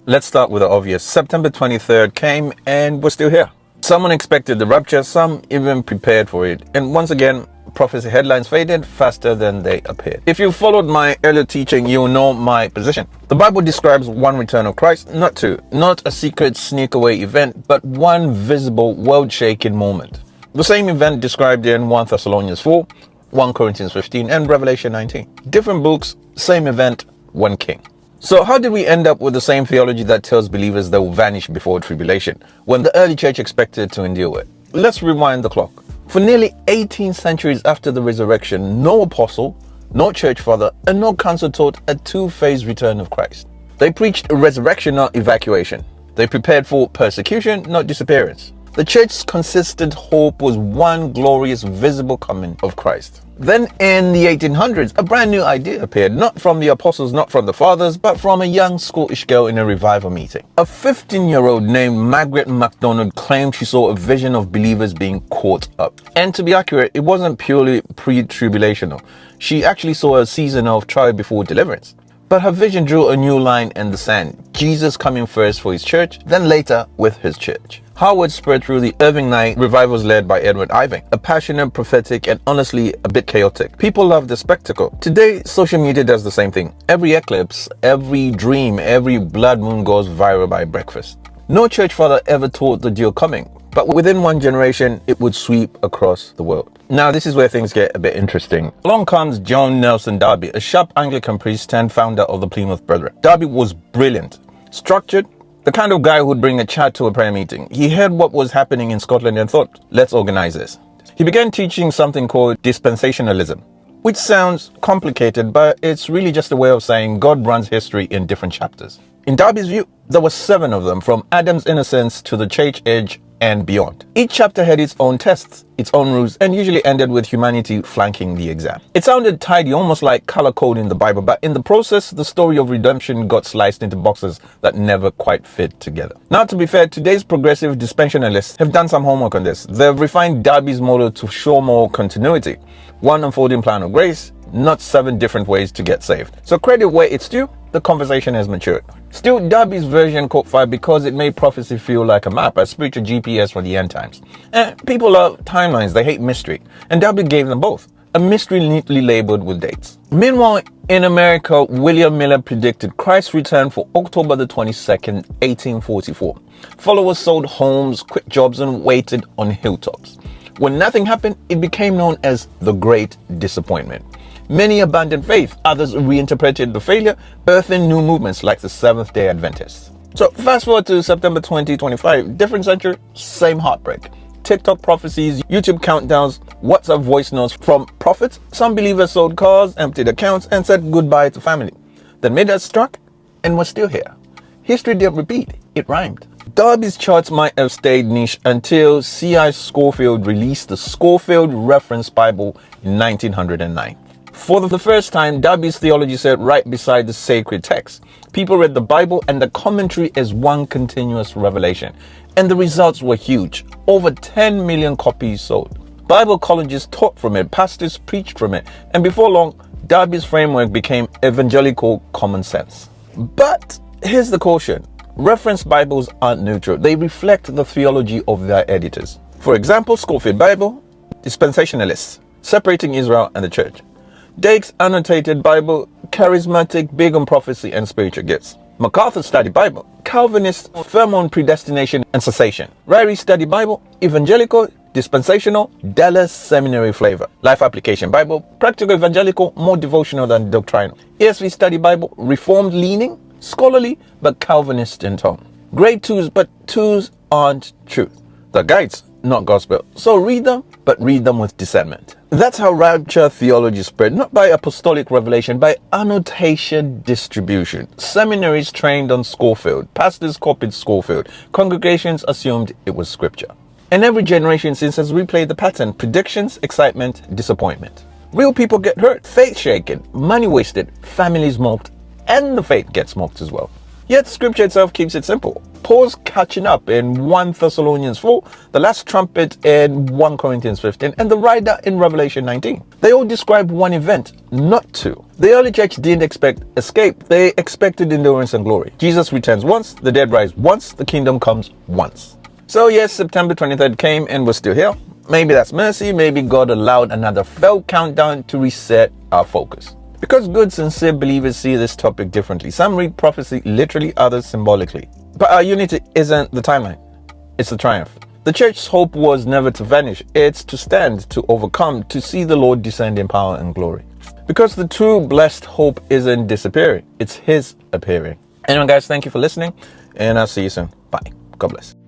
Let's start with the obvious. September 23rd came and we're still here. Someone expected the rapture, some even prepared for it. And once again, prophecy headlines faded faster than they appeared. If you followed my earlier teaching, you'll know my position. The Bible describes one return of Christ, not two. Not a secret sneak away event, but one visible world-shaking moment. The same event described in 1 Thessalonians 4, 1 Corinthians 15, and Revelation 19. Different books, same event, one king. So how did we end up with the same theology that tells believers they will vanish before tribulation, when the early church expected to endure it? Let's rewind the clock. For nearly 18 centuries after the resurrection, no apostle, no church father, and no council taught a two-phase return of Christ. They preached resurrection, not evacuation. They prepared for persecution, not disappearance. The church's consistent hope was one glorious visible coming of Christ. Then in the 1800s, a brand new idea appeared, not from the apostles, not from the fathers, but from a young Scottish girl in a revival meeting. A 15-year-old named Margaret Macdonald claimed she saw a vision of believers being caught up. And to be accurate, it wasn't purely pre-tribulational. She actually saw a season of trial before deliverance. But her vision drew a new line in the sand. Jesus coming first for his church, then later with his church. Howard spread through the Irving night revivals led by Irving, a passionate, prophetic, and honestly a bit chaotic. People love the spectacle. Today, social media does the same thing. Every eclipse, every dream, every blood moon goes viral by breakfast. No church father ever taught the deal coming, but within one generation, it would sweep across the world. Now, this is where things get a bit interesting. Along comes John Nelson Darby, a sharp Anglican priest and founder of the Plymouth Brethren. Darby was brilliant, structured, the kind of guy who would bring a chat to a prayer meeting. He heard what was happening in Scotland and thought, let's organize this. He began teaching something called dispensationalism, which sounds complicated, but it's really just a way of saying God runs history in different chapters. In Darby's view, there were 7 of them, from Adam's innocence to the church age and beyond. Each chapter had its own tests, its own rules, and usually ended with humanity flanking the exam. It sounded tidy, almost like color coding the Bible, but in the process, the story of redemption got sliced into boxes that never quite fit together. Now, to be fair, today's progressive dispensationalists have done some homework on this. They've refined Darby's model to show more continuity. One unfolding plan of grace, not 7 different ways to get saved. So credit where it's due, the conversation has matured. Still, Darby's version caught fire because it made prophecy feel like a map, a spiritual GPS for the end times. And people love timelines, they hate mystery. And Darby gave them both, a mystery neatly labeled with dates. Meanwhile, in America, William Miller predicted Christ's return for October the 22nd, 1844. Followers sold homes, quit jobs, and waited on hilltops. When nothing happened, it became known as the Great Disappointment. Many abandoned faith, others reinterpreted the failure, birthing new movements like the Seventh-day Adventists. So fast forward to September 2025, different century, same heartbreak. TikTok prophecies, YouTube countdowns, WhatsApp voice notes from prophets. Some believers sold cars, emptied accounts, and said goodbye to family. Then midnight struck, and we're still here. History didn't repeat, it rhymed. Darby's charts might have stayed niche until C.I. Scofield released the Scofield Reference Bible in 1909. For the first time, Darby's theology sat right beside the sacred text. People read the Bible and the commentary as one continuous revelation. And the results were huge. Over 10 million copies sold. Bible colleges taught from it, pastors preached from it, and before long, Darby's framework became evangelical common sense. But here's the caution. Reference Bibles aren't neutral. They reflect the theology of their editors. For example, Scofield Bible, dispensationalists, separating Israel and the church. Dake's annotated Bible, charismatic, big on prophecy and spiritual gifts. MacArthur's Study Bible, Calvinist, firm on predestination and cessation. Ryrie's Study Bible, evangelical, dispensational, Dallas seminary flavor. Life Application Bible, practical evangelical, more devotional than doctrinal. ESV Study Bible, reformed leaning, scholarly, but Calvinist in tone. Grade 2s, but 2s aren't truth. The guides, not gospel. So read them, but read them with discernment. That's how Rapture theology spread, not by apostolic revelation, by annotation distribution. Seminaries trained on Scofield, pastors copied Scofield, congregations assumed it was scripture. And every generation since has replayed the pattern: predictions, excitement, disappointment. Real people get hurt, faith shaken, money wasted, families mocked, and the faith gets mocked as well. Yet scripture itself keeps it simple. Paul's catching up in 1 Thessalonians 4, the last trumpet in 1 Corinthians 15, and the rider in Revelation 19. They all describe one event, not two. The early church didn't expect escape, they expected endurance and glory. Jesus returns once, the dead rise once, the kingdom comes once. So yes, September 23rd came and we're still here. Maybe that's mercy, maybe God allowed another failed countdown to reset our focus. Because good, sincere believers see this topic differently. Some read prophecy literally, others symbolically. But our unity isn't the timeline, it's the triumph. The church's hope was never to vanish, it's to stand, to overcome, to see the Lord descend in power and glory. Because the true blessed hope isn't disappearing, it's His appearing. Anyway guys, thank you for listening, and I'll see you soon. Bye. God bless.